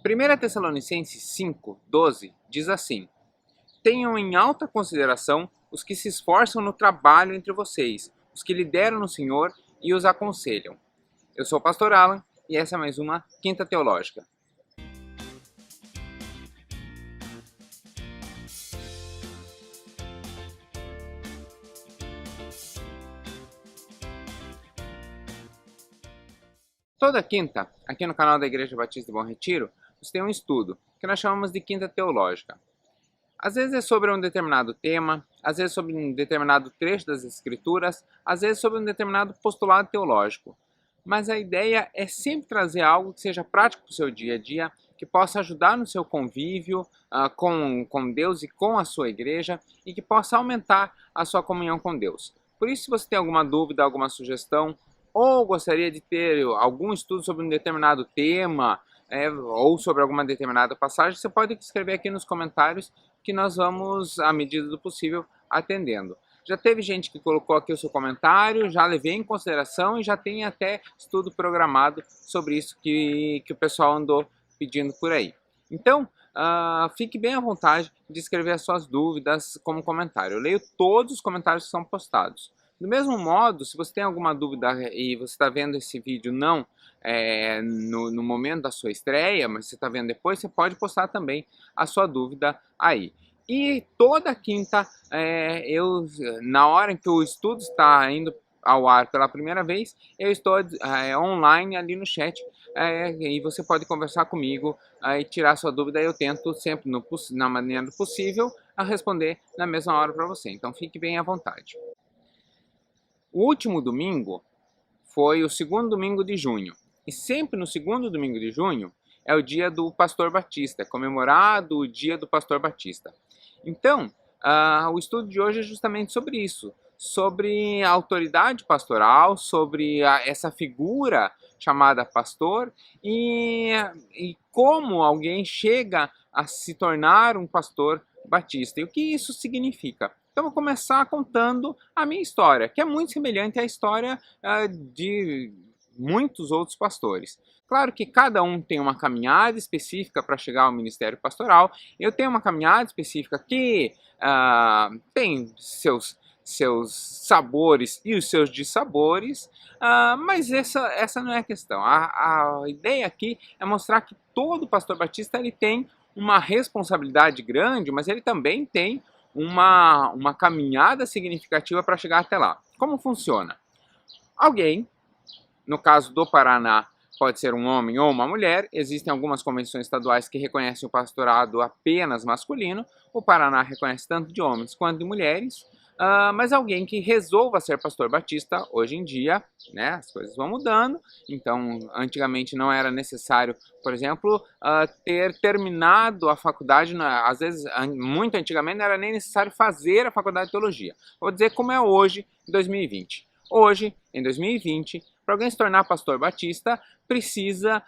1 Tessalonicenses 5:12 diz assim: tenham em alta consideração os que se esforçam no trabalho entre vocês, os que lideram no Senhor e os aconselham. Eu sou o Pastor Alan e essa é mais uma Quinta Teológica. Toda quinta, aqui no canal da Igreja Batista de Bom Retiro, você tem um estudo que nós chamamos de Quinta Teológica. Às vezes é sobre um determinado tema, às vezes sobre um determinado trecho das Escrituras, às vezes sobre um determinado postulado teológico. Mas a ideia é sempre trazer algo que seja prático para o seu dia a dia, que possa ajudar no seu convívio com Deus e com a sua igreja e que possa aumentar a sua comunhão com Deus. Por isso, se você tem alguma dúvida, alguma sugestão, ou gostaria de ter algum estudo sobre um determinado tema, ou sobre alguma determinada passagem, você pode escrever aqui nos comentários que nós vamos, à medida do possível, atendendo. Já teve gente que colocou aqui o seu comentário, já levei em consideração e já tem até estudo programado sobre isso que o pessoal andou pedindo por aí. Então, fique bem à vontade de escrever as suas dúvidas como comentário. Eu leio todos os comentários que são postados. Do mesmo modo, se você tem alguma dúvida e você está vendo esse vídeo não no momento da sua estreia, mas você está vendo depois, você pode postar também a sua dúvida aí. E toda quinta, na hora em que o estudo está indo ao ar pela primeira vez, eu estou online ali no chat e você pode conversar comigo e tirar sua dúvida. Eu tento sempre, na maneira possível, a responder na mesma hora para você. Então fique bem à vontade. O último domingo foi o segundo domingo de junho. E sempre no segundo domingo de junho é o dia do Pastor Batista, é comemorado o dia do Pastor Batista. Então, o estudo de hoje é justamente sobre isso, sobre a autoridade pastoral, sobre essa figura chamada pastor e como alguém chega a se tornar um pastor batista e o que isso significa. Então, vou começar contando a minha história, que é muito semelhante à história de muitos outros pastores. Claro que cada um tem uma caminhada específica para chegar ao ministério pastoral. Eu tenho uma caminhada específica que tem seus sabores e os seus dissabores, mas essa não é a questão. A ideia aqui é mostrar que todo pastor batista ele tem uma responsabilidade grande, mas ele também tem uma caminhada significativa para chegar até lá. Como funciona? Alguém, no caso do Paraná, pode ser um homem ou uma mulher, existem algumas convenções estaduais que reconhecem o pastorado apenas masculino, o Paraná reconhece tanto de homens quanto de mulheres, mas alguém que resolva ser pastor batista, hoje em dia, né, as coisas vão mudando, então antigamente não era necessário, por exemplo, ter terminado a faculdade, às vezes, muito antigamente não era nem necessário fazer a faculdade de teologia. Vou dizer como é hoje, em 2020. Hoje, em 2020, para alguém se tornar pastor batista, precisa,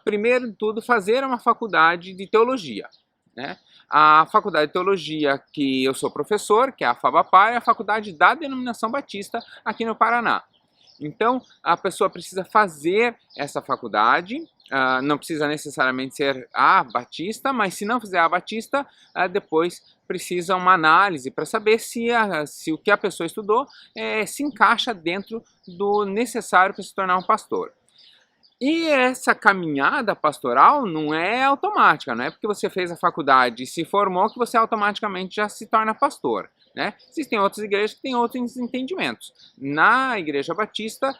primeiro de tudo, fazer uma faculdade de teologia, né? A faculdade de teologia que eu sou professor, que é a FABAPA, é a faculdade da denominação batista aqui no Paraná. Então, a pessoa precisa fazer essa faculdade, não precisa necessariamente ser a batista, mas se não fizer a batista, depois precisa uma análise para saber se o que a pessoa estudou se encaixa dentro do necessário para se tornar um pastor. E essa caminhada pastoral não é automática, não é porque você fez a faculdade e se formou que você automaticamente já se torna pastor, né? Existem outras igrejas que têm outros entendimentos. Na Igreja Batista,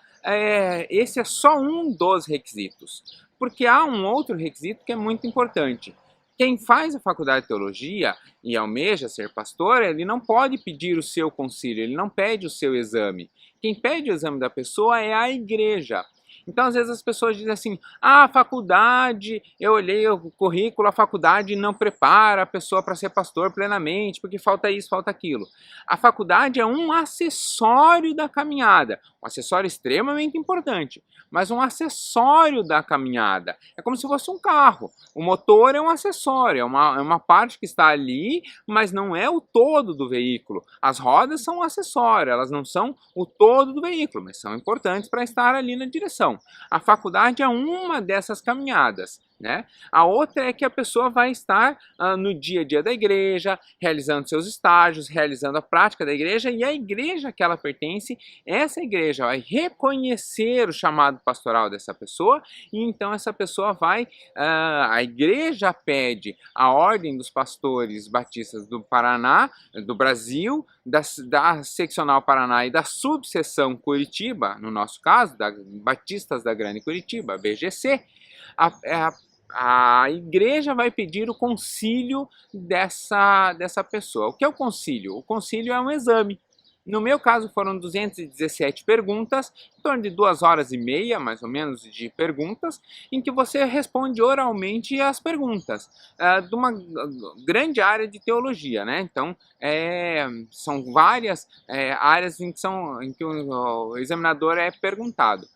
esse é só um dos requisitos, porque há um outro requisito que é muito importante. Quem faz a faculdade de teologia e almeja ser pastor, ele não pode pedir o seu concílio, ele não pede o seu exame. Quem pede o exame da pessoa é a igreja. Então, às vezes as pessoas dizem assim, a faculdade, eu olhei o currículo, a faculdade não prepara a pessoa para ser pastor plenamente, porque falta isso, falta aquilo. A faculdade é um acessório da caminhada, um acessório extremamente importante, mas um acessório da caminhada. É como se fosse um carro. O motor é um acessório, é uma parte que está ali, mas não é o todo do veículo. As rodas são um acessório, elas não são o todo do veículo, mas são importantes para estar ali na direção. A faculdade é uma dessas caminhadas. né? A outra é que a pessoa vai estar no dia a dia da igreja, realizando seus estágios, realizando a prática da igreja, e a igreja que ela pertence, essa igreja vai reconhecer o chamado pastoral dessa pessoa, e então essa pessoa vai, a igreja pede a ordem dos pastores batistas do Paraná, do Brasil, da seccional Paraná e da subseção Curitiba, no nosso caso, da Batistas da Grande Curitiba, BGC, a igreja vai pedir o concílio dessa pessoa. O que é o concílio? O concílio é um exame. No meu caso foram 217 perguntas, em torno de 2 horas e meia, mais ou menos, de perguntas, em que você responde oralmente as perguntas, de uma grande área de teologia, né? Então, são várias áreas em que o examinador é perguntado,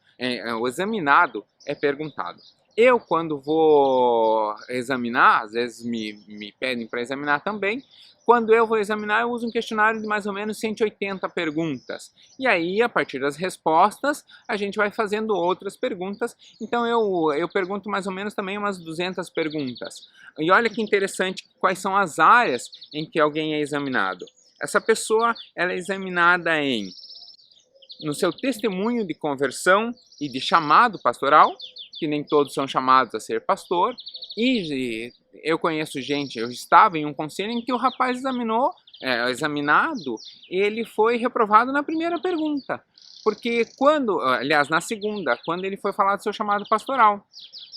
o examinado é perguntado. Eu, quando vou examinar, às vezes me pedem para examinar também, quando eu vou examinar, eu uso um questionário de mais ou menos 180 perguntas. E aí, a partir das respostas, a gente vai fazendo outras perguntas. Então, eu pergunto mais ou menos também umas 200 perguntas. E olha que interessante quais são as áreas em que alguém é examinado. Essa pessoa ela é examinada no seu testemunho de conversão e de chamado pastoral, que nem todos são chamados a ser pastor, e eu conheço gente, eu estava em um conselho em que o rapaz examinado, ele foi reprovado na primeira pergunta, porque aliás, na segunda, quando ele foi falar do seu chamado pastoral,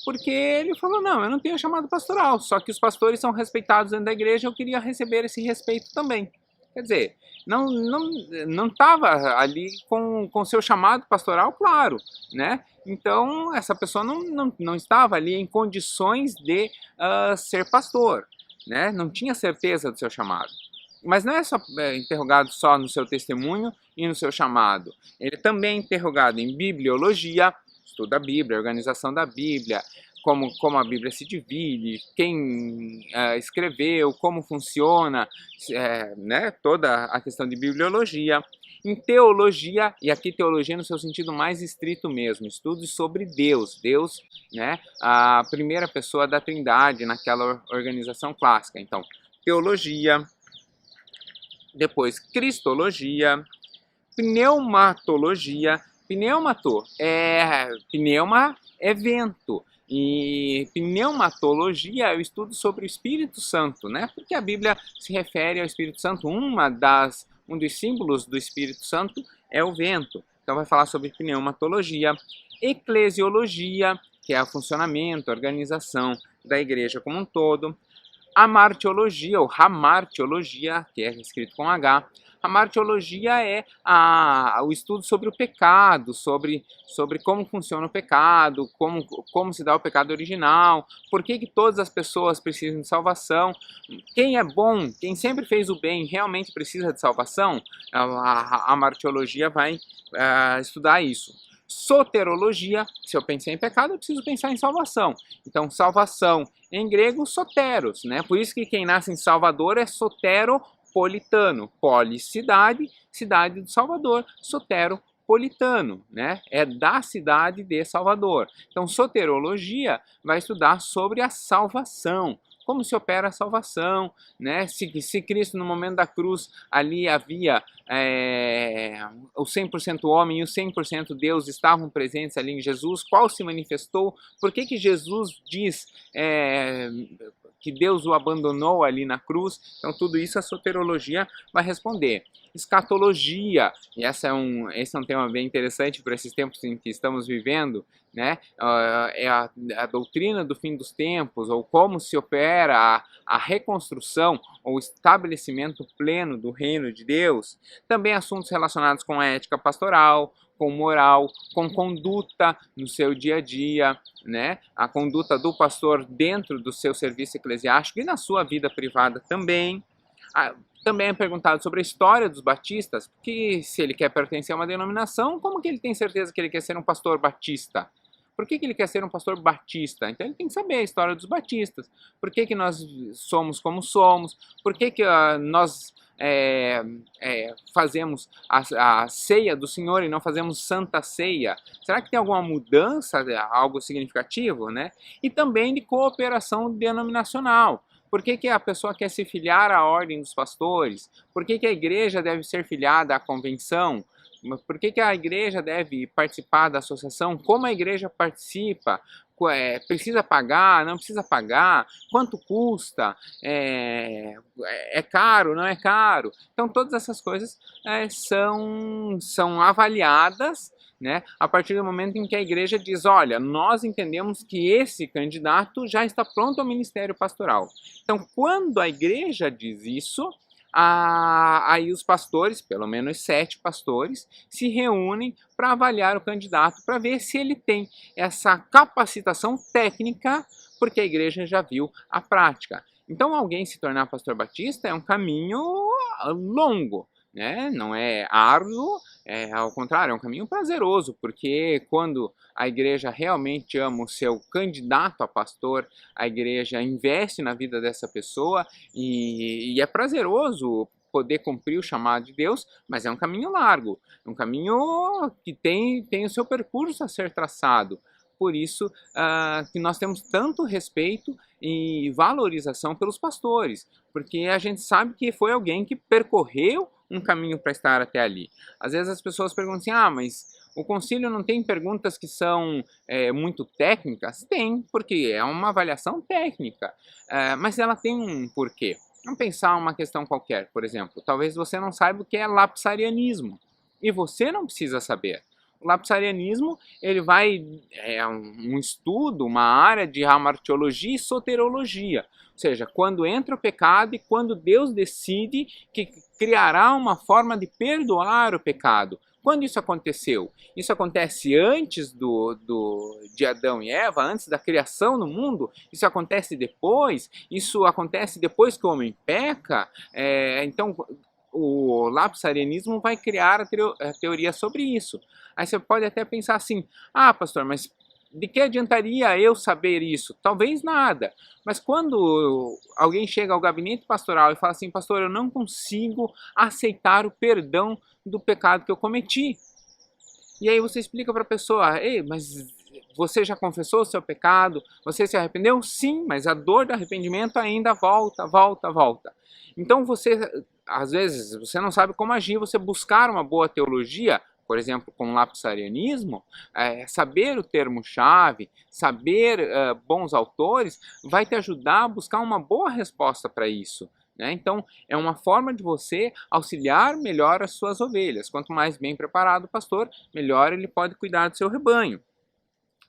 porque ele falou, não, eu não tenho chamado pastoral, só que os pastores são respeitados dentro da igreja, eu queria receber esse respeito também. Quer dizer, não estava ali com seu chamado pastoral claro, né? Então, essa pessoa não estava ali em condições de ser pastor, né? Não tinha certeza do seu chamado. Mas não é só interrogado só no seu testemunho e no seu chamado. Ele também é interrogado em bibliologia, estudo da Bíblia, organização da Bíblia, como a Bíblia se divide, quem escreveu, como funciona, né, toda a questão de bibliologia. Em teologia, e aqui teologia no seu sentido mais estrito mesmo, estudos sobre Deus, né, a primeira pessoa da Trindade naquela organização clássica. Então, teologia, depois cristologia, pneumatologia. Pneuma é vento. E pneumatologia é o estudo sobre o Espírito Santo, né? Porque a Bíblia se refere ao Espírito Santo. Um dos símbolos do Espírito Santo é o vento. Então vai falar sobre pneumatologia. Eclesiologia, que é o funcionamento, a organização da igreja como um todo. Amartiologia, ou hamartiologia, que é escrito com H. A martiologia é o estudo sobre o pecado, sobre como funciona o pecado, como se dá o pecado original, por que todas as pessoas precisam de salvação, quem é bom, quem sempre fez o bem, realmente precisa de salvação. A martiologia vai estudar isso. Soterologia, se eu pensei em pecado, eu preciso pensar em salvação. Então, salvação em grego, soteros, né? Por isso que quem nasce em Salvador é soteropolitano. Polis, cidade, cidade do Salvador, soteropolitano, né? É da cidade de Salvador. Então, soterologia vai estudar sobre a salvação. Como se opera a salvação, né? Se Cristo no momento da cruz ali havia o 100% homem e o 100% Deus estavam presentes ali em Jesus, qual se manifestou? Por que Jesus diz que Deus o abandonou ali na cruz? Então tudo isso a soterologia vai responder. Escatologia, e esse é um tema bem interessante para esses tempos em que estamos vivendo, né? É a doutrina do fim dos tempos, ou como se opera a reconstrução ou estabelecimento pleno do reino de Deus. Também assuntos relacionados com a ética pastoral, com moral, com conduta no seu dia a dia, né? A conduta do pastor dentro do seu serviço eclesiástico e na sua vida privada também. Também é perguntado sobre a história dos batistas, que se ele quer pertencer a uma denominação, como que ele tem certeza que ele quer ser um pastor batista? Por que ele quer ser um pastor batista? Então ele tem que saber a história dos batistas. Por que nós somos como somos? Por que nós fazemos a ceia do Senhor e não fazemos Santa Ceia? Será que tem alguma mudança, algo significativo, né? E também de cooperação denominacional. Por que a pessoa quer se filiar à Ordem dos Pastores? Por que a igreja deve ser filiada à convenção? Por que a igreja deve participar da associação? Como a igreja participa? Precisa pagar? Não precisa pagar? Quanto custa? É caro? Não é caro? Então todas essas coisas são avaliadas, né, a partir do momento em que a igreja diz, olha, nós entendemos que esse candidato já está pronto ao ministério pastoral. Então, quando a igreja diz isso, aí os pastores, pelo menos 7 pastores, se reúnem para avaliar o candidato, para ver se ele tem essa capacitação técnica, porque a igreja já viu a prática. Então, alguém se tornar pastor batista é um caminho longo, né? Não é árduo, ao contrário, é um caminho prazeroso, porque quando a igreja realmente ama o seu candidato a pastor, a igreja investe na vida dessa pessoa e é prazeroso poder cumprir o chamado de Deus, mas é um caminho largo, é um caminho que tem o seu percurso a ser traçado. Por isso que nós temos tanto respeito e valorização pelos pastores, porque a gente sabe que foi alguém que percorreu um caminho para estar até ali. Às vezes as pessoas perguntam assim, mas o concílio não tem perguntas que são muito técnicas? Tem, porque é uma avaliação técnica, mas ela tem um porquê. Vamos pensar uma questão qualquer, por exemplo, talvez você não saiba o que é lapsarianismo, e você não precisa saber. O lapsarianismo ele um estudo, uma área de hamartiologia e soterologia, ou seja, quando entra o pecado e quando Deus decide que criará uma forma de perdoar o pecado. Quando isso aconteceu? Isso acontece antes de Adão e Eva, antes da criação do mundo? Isso acontece depois? Isso acontece depois que o homem peca? Então, o lapsarianismo vai criar a teoria sobre isso. Aí você pode até pensar assim, pastor, mas de que adiantaria eu saber isso? Talvez nada. Mas quando alguém chega ao gabinete pastoral e fala assim, pastor, eu não consigo aceitar o perdão do pecado que eu cometi. E aí você explica para a pessoa, ei, mas você já confessou o seu pecado? Você se arrependeu? Sim, mas a dor do arrependimento ainda volta. Então às vezes, você não sabe como agir, você buscar uma boa teologia, por exemplo, com o lapsarianismo, saber o termo-chave, saber bons autores, vai te ajudar a buscar uma boa resposta para isso. Né? Então, é uma forma de você auxiliar melhor as suas ovelhas. Quanto mais bem preparado o pastor, melhor ele pode cuidar do seu rebanho.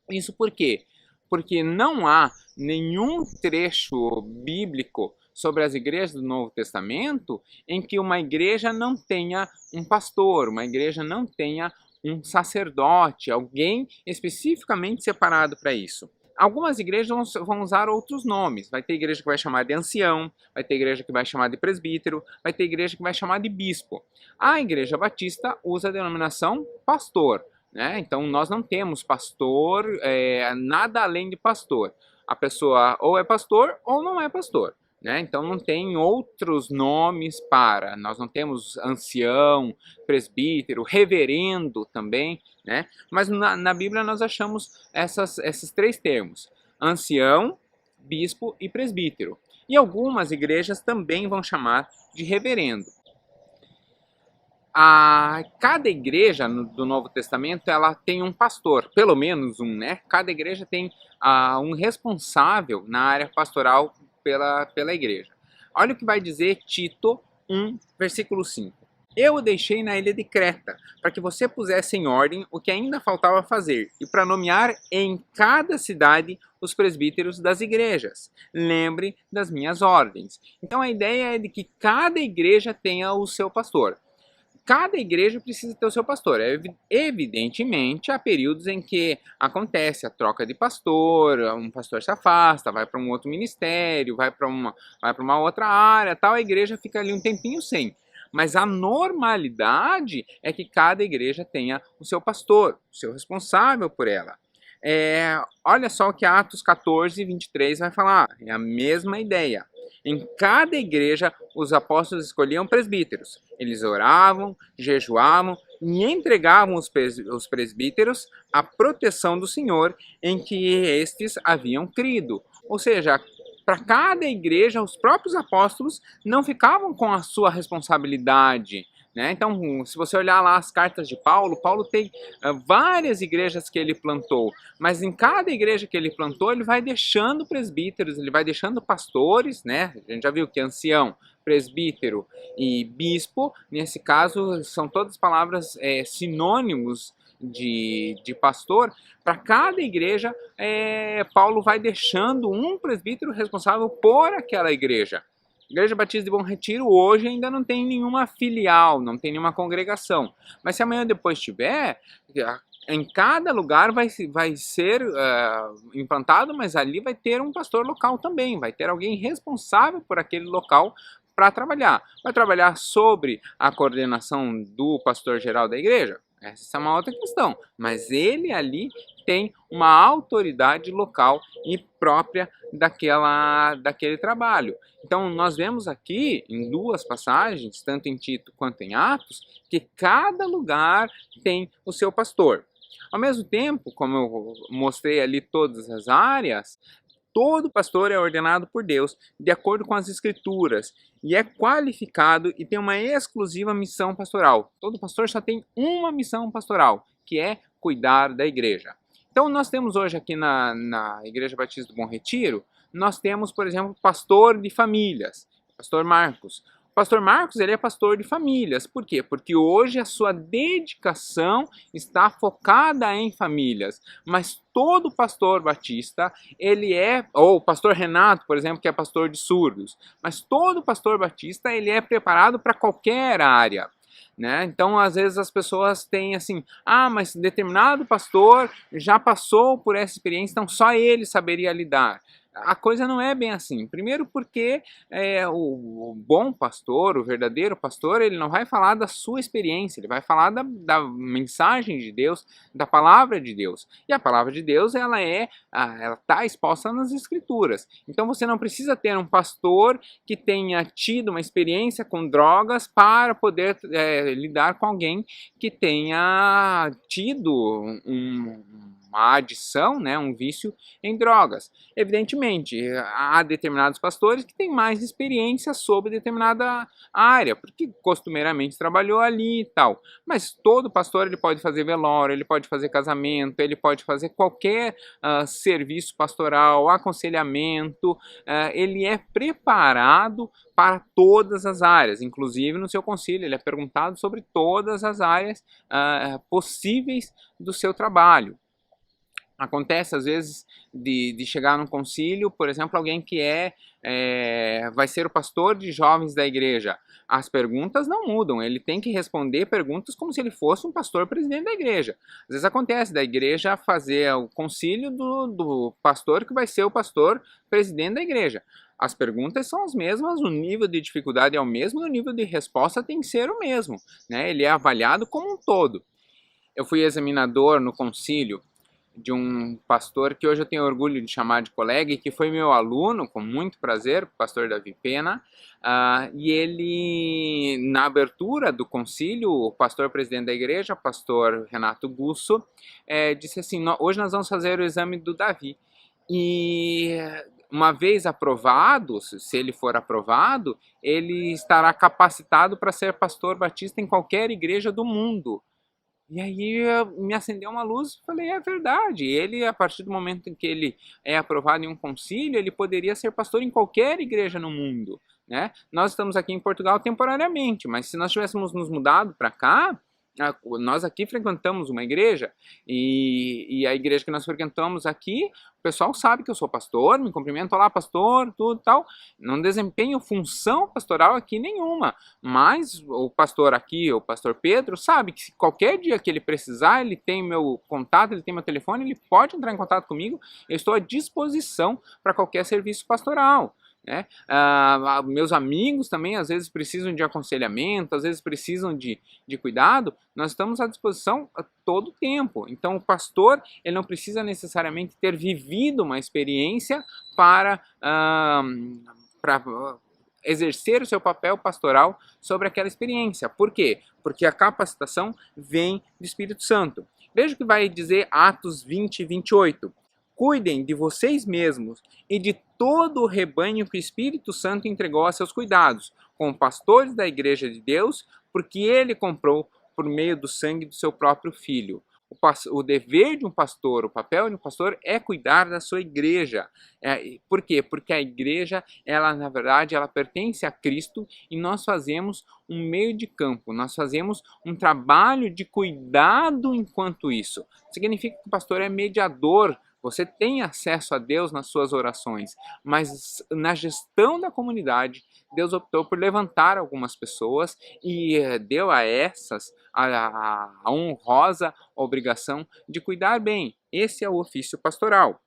Isso por quê? Porque não há nenhum trecho bíblico sobre as igrejas do Novo Testamento em que uma igreja não tenha um pastor, uma igreja não tenha um sacerdote, alguém especificamente separado para isso. Algumas igrejas vão usar outros nomes. Vai ter igreja que vai chamar de ancião, vai ter igreja que vai chamar de presbítero, vai ter igreja que vai chamar de bispo. A igreja batista usa a denominação pastor. Né? Então nós não temos pastor, nada além de pastor. A pessoa ou é pastor ou não é pastor. Né? Então não tem outros nomes para, nós não temos ancião, presbítero, reverendo também, né? Mas na Bíblia nós achamos esses 3 termos, ancião, bispo e presbítero. E algumas igrejas também vão chamar de reverendo. Cada igreja do Novo Testamento ela tem um pastor, pelo menos um, né? Cada igreja tem um responsável na área pastoral pela igreja. Olha o que vai dizer Tito 1, versículo 5. Eu o deixei na ilha de Creta, para que você pusesse em ordem o que ainda faltava fazer, e para nomear em cada cidade os presbíteros das igrejas. Lembre das minhas ordens. Então a ideia é de que cada igreja tenha o seu pastor. Cada igreja precisa ter o seu pastor. Evidentemente, há períodos em que acontece a troca de pastor, um pastor se afasta, vai para um outro ministério, vai para uma outra área, tal, a igreja fica ali um tempinho sem. Mas a normalidade é que cada igreja tenha o seu pastor, o seu responsável por ela. Olha só o que Atos 14, 23 vai falar, é a mesma ideia. Em cada igreja, os apóstolos escolhiam presbíteros. Eles oravam, jejuavam e entregavam os presbíteros à proteção do Senhor em que estes haviam crido. Ou seja, para cada igreja, os próprios apóstolos não ficavam com a sua responsabilidade, né? Então, se você olhar lá as cartas de Paulo, Paulo tem várias igrejas que ele plantou, mas em cada igreja que ele plantou, ele vai deixando presbíteros, ele vai deixando pastores, né? A gente já viu que ancião, presbítero e bispo, nesse caso, são todas palavras sinônimos de pastor. Para cada igreja, Paulo vai deixando um presbítero responsável por aquela igreja. Igreja Batista de Bom Retiro hoje ainda não tem nenhuma filial, não tem nenhuma congregação. Mas se amanhã depois tiver, em cada lugar vai ser implantado, mas ali vai ter um pastor local também, vai ter alguém responsável por aquele local para trabalhar. Vai trabalhar sobre a coordenação do pastor geral da igreja? Essa é uma outra questão, mas ele ali tem uma autoridade local e própria daquele trabalho. Então nós vemos aqui em duas passagens, tanto em Tito quanto em Atos, que cada lugar tem o seu pastor. Ao mesmo tempo, como eu mostrei ali todas as áreas, todo pastor é ordenado por Deus, de acordo com as Escrituras, e é qualificado e tem uma exclusiva missão pastoral. Todo pastor só tem uma missão pastoral, que é cuidar da igreja. Então nós temos hoje aqui na Igreja Batista do Bom Retiro, nós temos, por exemplo, pastor de famílias, pastor Marcos. O pastor Marcos, ele é pastor de famílias. Por quê? Porque hoje a sua dedicação está focada em famílias. Mas todo pastor batista, ou o pastor Renato, por exemplo, que é pastor de surdos. Mas todo pastor batista, ele é preparado para qualquer área. Né? Então, às vezes as pessoas têm assim, mas determinado pastor já passou por essa experiência, então só ele saberia lidar. A coisa não é bem assim. Primeiro porque o bom pastor, o verdadeiro pastor, ele não vai falar da sua experiência, ele vai falar da mensagem de Deus, da palavra de Deus. E a palavra de Deus, ela está exposta nas Escrituras. Então você não precisa ter um pastor que tenha tido uma experiência com drogas para poder lidar com alguém que tenha tido uma adição, né, um vício em drogas. Evidentemente, há determinados pastores que têm mais experiência sobre determinada área, porque costumeiramente trabalhou ali e tal. Mas todo pastor ele pode fazer velório, ele pode fazer casamento, ele pode fazer qualquer serviço pastoral, aconselhamento, ele é preparado para todas as áreas, inclusive no seu concílio, ele é perguntado sobre todas as áreas possíveis do seu trabalho. Acontece, às vezes, de chegar num concílio, por exemplo, alguém que vai ser o pastor de jovens da igreja. As perguntas não mudam, ele tem que responder perguntas como se ele fosse um pastor presidente da igreja. Às vezes acontece da igreja fazer o concílio do pastor que vai ser o pastor presidente da igreja. As perguntas são as mesmas, o nível de dificuldade é o mesmo, e o nível de resposta tem que ser o mesmo, né? Ele é avaliado como um todo. Eu fui examinador no concílio de um pastor que hoje eu tenho orgulho de chamar de colega e que foi meu aluno, com muito prazer, o pastor Davi Pena, e ele, na abertura do concílio, o pastor presidente da igreja, pastor Renato Gusso, disse assim, hoje nós vamos fazer o exame do Davi, e uma vez aprovado, se ele for aprovado, ele estará capacitado para ser pastor batista em qualquer igreja do mundo. E aí me acendeu uma luz e falei, é verdade, ele a partir do momento em que ele é aprovado em um concílio, ele poderia ser pastor em qualquer igreja no mundo, né? Nós estamos aqui em Portugal temporariamente, mas se nós tivéssemos nos mudado para cá, nós aqui frequentamos uma igreja e a igreja que nós frequentamos aqui, o pessoal sabe que eu sou pastor, me cumprimento, olá pastor, tudo tal, não desempenho função pastoral aqui nenhuma, mas o pastor aqui, o pastor Pedro, sabe que se qualquer dia que ele precisar, ele tem meu contato, ele tem meu telefone, ele pode entrar em contato comigo, eu estou à disposição para qualquer serviço pastoral. Né? Meus amigos também às vezes precisam de aconselhamento, às vezes precisam de cuidado, nós estamos à disposição a todo tempo. Então o pastor ele não precisa necessariamente ter vivido uma experiência para para exercer o seu papel pastoral sobre aquela experiência. Por quê? Porque a capacitação vem do Espírito Santo. Veja o que vai dizer Atos 20, 28. Cuidem de vocês mesmos e de todo o rebanho que o Espírito Santo entregou a seus cuidados, como pastores da igreja de Deus, porque ele comprou por meio do sangue do seu próprio filho. O dever de um pastor, o papel de um pastor é cuidar da sua igreja. Por quê? Porque a igreja, ela na verdade, ela pertence a Cristo e nós fazemos um meio de campo, nós fazemos um trabalho de cuidado enquanto isso. Significa que o pastor é mediador. Você tem acesso a Deus nas suas orações, mas na gestão da comunidade, Deus optou por levantar algumas pessoas e deu a essas a honrosa obrigação de cuidar bem. Esse é o ofício pastoral.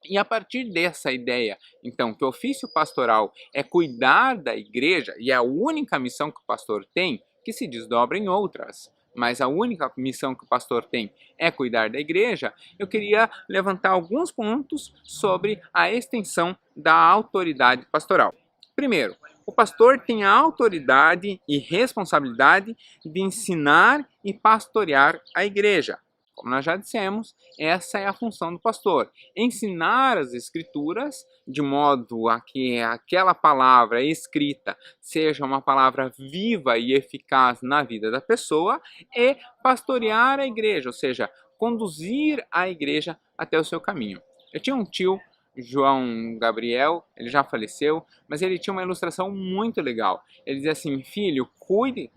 E a partir dessa ideia, então, que o ofício pastoral é cuidar da igreja, e é a única missão que o pastor tem, que se desdobra em outras, mas a única missão que o pastor tem é cuidar da igreja, eu queria levantar alguns pontos sobre a extensão da autoridade pastoral. Primeiro, o pastor tem a autoridade e responsabilidade de ensinar e pastorear a igreja. Como nós já dissemos, essa é a função do pastor. Ensinar as escrituras de modo a que aquela palavra escrita seja uma palavra viva e eficaz na vida da pessoa e pastorear a igreja, ou seja, conduzir a igreja até o seu caminho. Eu tinha um tio, João Gabriel, ele já faleceu, mas ele tinha uma ilustração muito legal. Ele dizia assim: filho, cuide...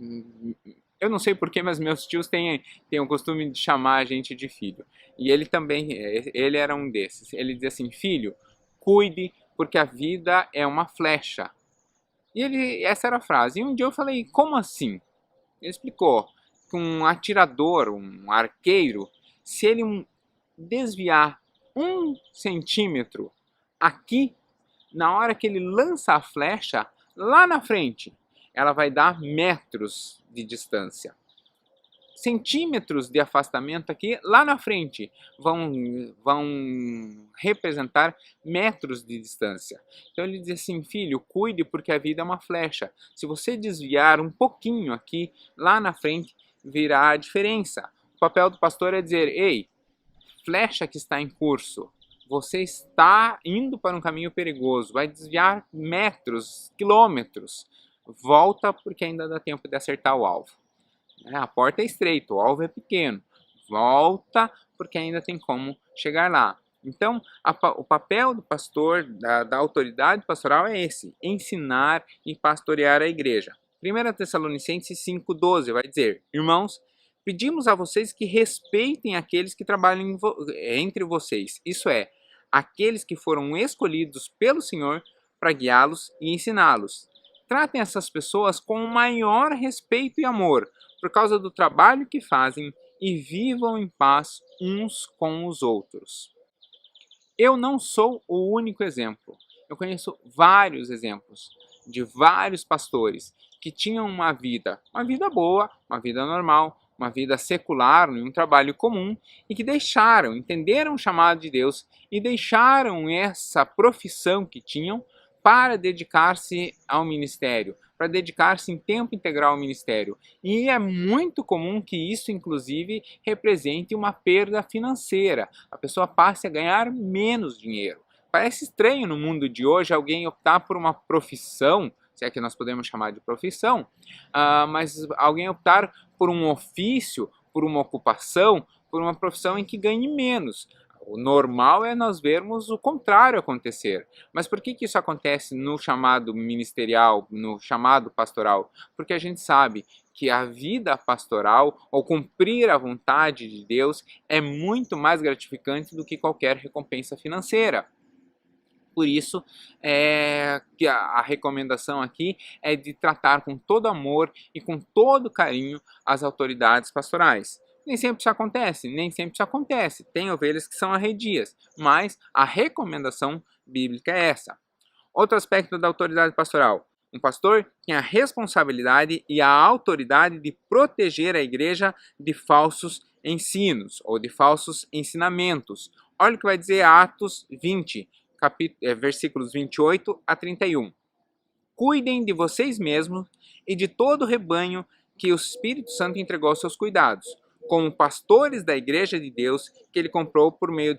Eu não sei porquê, mas meus tios têm o costume de chamar a gente de filho. E ele também, ele era um desses. Ele dizia assim: filho, cuide, porque a vida é uma flecha. E essa era a frase. E um dia eu falei: como assim? Ele explicou que um atirador, um arqueiro, se ele desviar 1 centímetro aqui, na hora que ele lança a flecha, lá na frente, ela vai dar metros de distância. Centímetros de afastamento aqui, lá na frente, vão representar metros de distância. Então ele diz assim: filho, cuide, porque a vida é uma flecha. Se você desviar um pouquinho aqui, lá na frente, virá a diferença. O papel do pastor é dizer: ei, flecha que está em curso, você está indo para um caminho perigoso, vai desviar metros, quilômetros. Volta, porque ainda dá tempo de acertar o alvo. A porta é estreita, o alvo é pequeno. Volta, porque ainda tem como chegar lá. Então, o papel do pastor, da autoridade pastoral é esse: ensinar e pastorear a igreja. 1 Tessalonicenses 5,12 vai dizer: irmãos, pedimos a vocês que respeitem aqueles que trabalham entre vocês, isso é, aqueles que foram escolhidos pelo Senhor para guiá-los e ensiná-los. Tratem essas pessoas com o maior respeito e amor, por causa do trabalho que fazem, e vivam em paz uns com os outros. Eu não sou o único exemplo. Eu conheço vários exemplos de vários pastores que tinham uma vida boa, uma vida normal, uma vida secular, um trabalho comum, e que entenderam o chamado de Deus e deixaram essa profissão que tinham para dedicar-se ao ministério, para dedicar-se em tempo integral ao ministério. E é muito comum que isso, inclusive, represente uma perda financeira. A pessoa passe a ganhar menos dinheiro. Parece estranho no mundo de hoje alguém optar por uma profissão, se é que nós podemos chamar de profissão, mas alguém optar por um ofício, por uma ocupação, por uma profissão em que ganhe menos. O normal é nós vermos o contrário acontecer. Mas por que isso acontece no chamado ministerial, no chamado pastoral? Porque a gente sabe que a vida pastoral, ou cumprir a vontade de Deus, é muito mais gratificante do que qualquer recompensa financeira. Por isso, que a recomendação aqui é de tratar com todo amor e com todo carinho as autoridades pastorais. Nem sempre isso acontece, tem ovelhas que são arredias, mas a recomendação bíblica é essa. Outro aspecto da autoridade pastoral: um pastor tem a responsabilidade e a autoridade de proteger a igreja de falsos ensinos ou de falsos ensinamentos. Olha o que vai dizer Atos 20, versículos 28 a 31. Cuidem de vocês mesmos e de todo o rebanho que o Espírito Santo entregou aos seus cuidados, como pastores da igreja de Deus que ele comprou por meio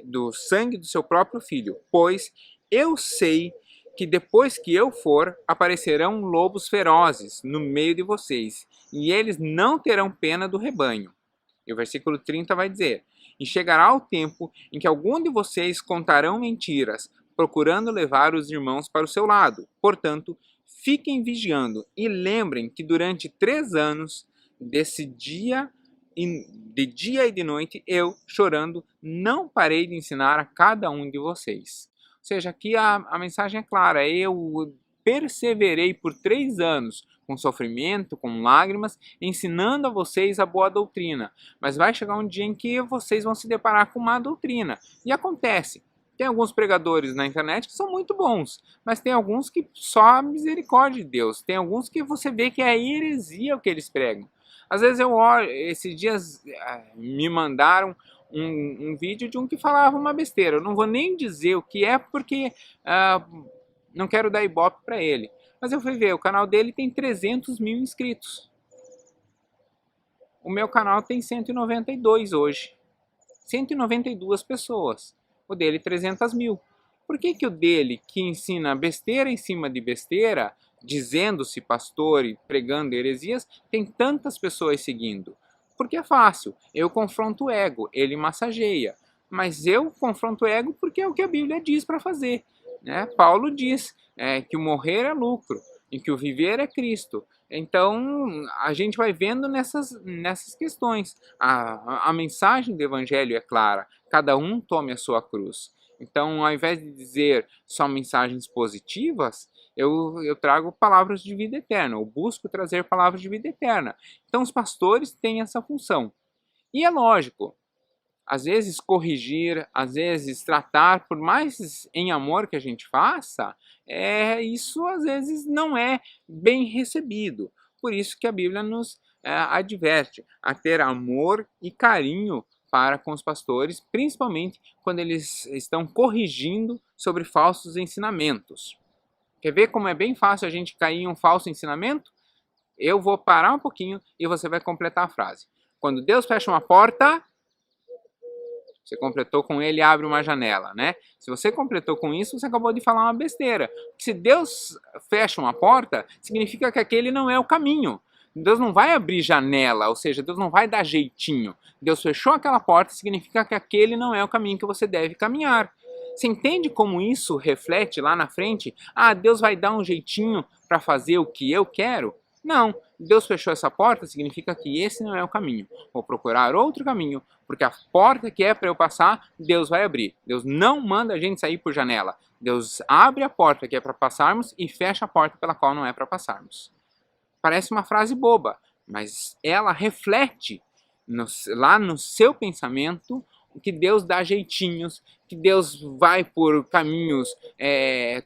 do sangue do seu próprio filho. Pois eu sei que depois que eu for, aparecerão lobos ferozes no meio de vocês, e eles não terão pena do rebanho. E o versículo 30 vai dizer: E chegará o tempo em que algum de vocês contarão mentiras, procurando levar os irmãos para o seu lado. Portanto, fiquem vigiando e lembrem que durante 3 anos, de dia e de noite, eu, chorando, não parei de ensinar a cada um de vocês. Ou seja, aqui a mensagem é clara: eu perseverei por 3 anos, com sofrimento, com lágrimas, ensinando a vocês a boa doutrina. Mas vai chegar um dia em que vocês vão se deparar com má doutrina. E acontece. Tem alguns pregadores na internet que são muito bons, mas tem alguns que só a misericórdia de Deus. Tem alguns que você vê que é heresia o que eles pregam. Às vezes eu olho, esses dias me mandaram um vídeo de um que falava uma besteira. Eu não vou nem dizer o que é porque não quero dar ibope para ele. Mas eu fui ver, o canal dele tem 300 mil inscritos. O meu canal tem 192 hoje. 192 pessoas. O dele 300 mil. Por que que o dele, que ensina besteira em cima de besteira, dizendo-se pastor e pregando heresias, tem tantas pessoas seguindo? Porque é fácil. Eu confronto o ego, ele massageia. Mas eu confronto o ego porque é o que a Bíblia diz para fazer. Né? Paulo diz que o morrer é lucro e que o viver é Cristo. Então a gente vai vendo nessas questões. A mensagem do Evangelho é clara: cada um tome a sua cruz. Então, ao invés de dizer só mensagens positivas, eu trago palavras de vida eterna, eu busco trazer palavras de vida eterna. Então os pastores têm essa função. E é lógico, às vezes corrigir, às vezes tratar, por mais em amor que a gente faça, isso às vezes não é bem recebido. Por isso que a Bíblia nos adverte a ter amor e carinho para com os pastores, principalmente quando eles estão corrigindo sobre falsos ensinamentos. Quer ver como é bem fácil a gente cair em um falso ensinamento? Eu vou parar um pouquinho e você vai completar a frase. Quando Deus fecha uma porta, você completou com ele, abre uma janela, né? Se você completou com isso, você acabou de falar uma besteira. Se Deus fecha uma porta, significa que aquele não é o caminho. Deus não vai abrir janela, ou seja, Deus não vai dar jeitinho. Deus fechou aquela porta, significa que aquele não é o caminho que você deve caminhar. Você entende como isso reflete lá na frente? Ah, Deus vai dar um jeitinho para fazer o que eu quero? Não, Deus fechou essa porta, significa que esse não é o caminho. Vou procurar outro caminho, porque a porta que é para eu passar, Deus vai abrir. Deus não manda a gente sair por janela. Deus abre a porta que é para passarmos e fecha a porta pela qual não é para passarmos. Parece uma frase boba, mas ela reflete lá no seu pensamento que Deus dá jeitinhos, que Deus vai por caminhos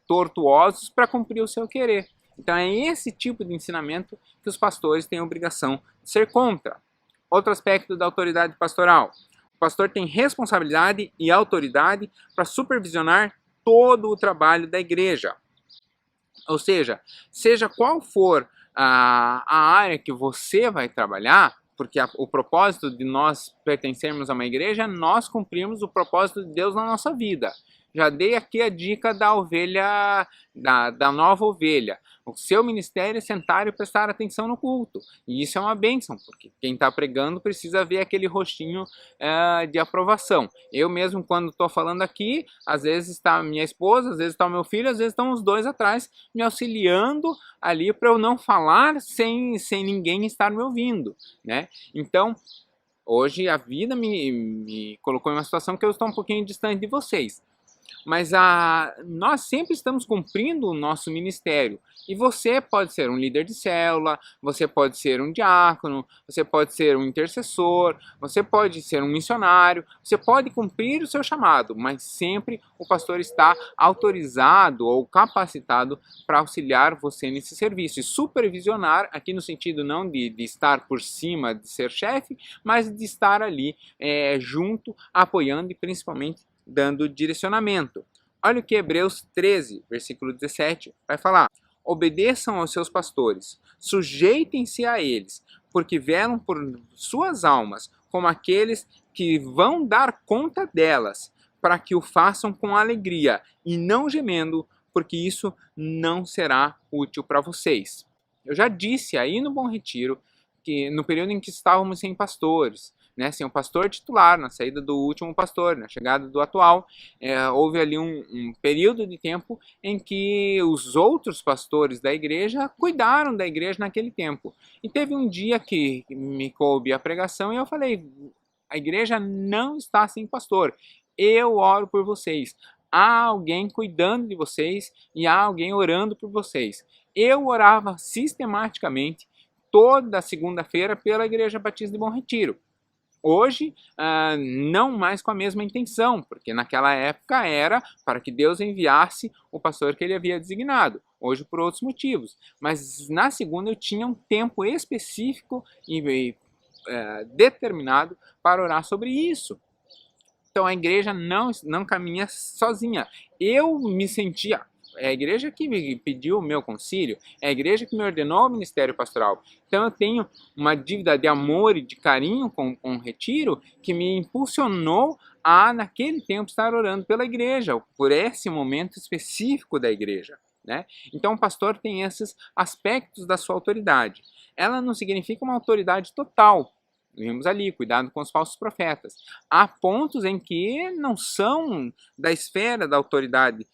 tortuosos para cumprir o seu querer. Então é esse tipo de ensinamento que os pastores têm a obrigação de ser contra. Outro aspecto da autoridade pastoral: o pastor tem responsabilidade e autoridade para supervisionar todo o trabalho da igreja. Ou seja qual for a área que você vai trabalhar, porque o propósito de nós pertencermos a uma igreja é nós cumprirmos o propósito de Deus na nossa vida. Já dei aqui a dica da ovelha, da nova ovelha. O seu ministério é sentar e prestar atenção no culto. E isso é uma bênção, porque quem está pregando precisa ver aquele rostinho de aprovação. Eu mesmo, quando estou falando aqui, às vezes está minha esposa, às vezes está o meu filho, às vezes estão os dois atrás me auxiliando ali para eu não falar sem ninguém estar me ouvindo, né? Então, hoje a vida me colocou em uma situação que eu estou um pouquinho distante de vocês. Mas nós sempre estamos cumprindo o nosso ministério. E você pode ser um líder de célula, você pode ser um diácono, você pode ser um intercessor, você pode ser um missionário, você pode cumprir o seu chamado, mas sempre o pastor está autorizado ou capacitado para auxiliar você nesse serviço. E supervisionar, aqui no sentido não de estar por cima, de ser chefe, mas de estar ali junto, apoiando e principalmente dando direcionamento. Olha o que Hebreus 13, versículo 17 vai falar. Obedeçam aos seus pastores, sujeitem-se a eles, porque velam por suas almas, como aqueles que vão dar conta delas, para que o façam com alegria e não gemendo, porque isso não será útil para vocês. Eu já disse aí no Bom Retiro que no período em que estávamos sem pastores, né, sem o pastor titular, na saída do último pastor, na chegada do atual, houve ali um período de tempo em que os outros pastores da igreja cuidaram da igreja naquele tempo. E teve um dia que me coube a pregação e eu falei, a igreja não está sem pastor, eu oro por vocês. Há alguém cuidando de vocês e há alguém orando por vocês. Eu orava sistematicamente toda segunda-feira pela Igreja Batista de Bom Retiro. Hoje, não mais com a mesma intenção, porque naquela época era para que Deus enviasse o pastor que ele havia designado. Hoje, por outros motivos. Mas na segunda eu tinha um tempo específico e determinado para orar sobre isso. Então a igreja não caminha sozinha. Eu me sentia, é a igreja que me pediu o meu concílio, é a igreja que me ordenou o ministério pastoral. Então eu tenho uma dívida de amor e de carinho com o retiro que me impulsionou a, naquele tempo, estar orando pela igreja, por esse momento específico da igreja. Né? Então o pastor tem esses aspectos da sua autoridade. Ela não significa uma autoridade total. Vimos ali, cuidado com os falsos profetas. Há pontos em que não são da esfera da autoridade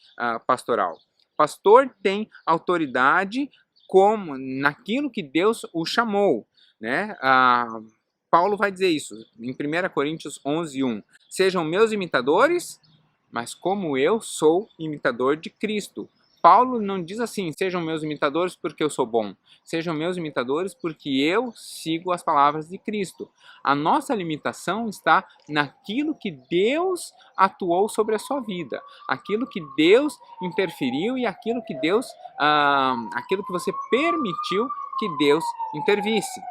pastoral. O pastor tem autoridade como naquilo que Deus o chamou. Né? Paulo vai dizer isso em 1 Coríntios 11:1. Sejam meus imitadores, mas como eu sou imitador de Cristo. Paulo não diz assim, sejam meus imitadores porque eu sou bom. Sejam meus imitadores porque eu sigo as palavras de Cristo. A nossa limitação está naquilo que Deus atuou sobre a sua vida. Aquilo que Deus interferiu e aquilo que aquilo que você permitiu que Deus intervisse.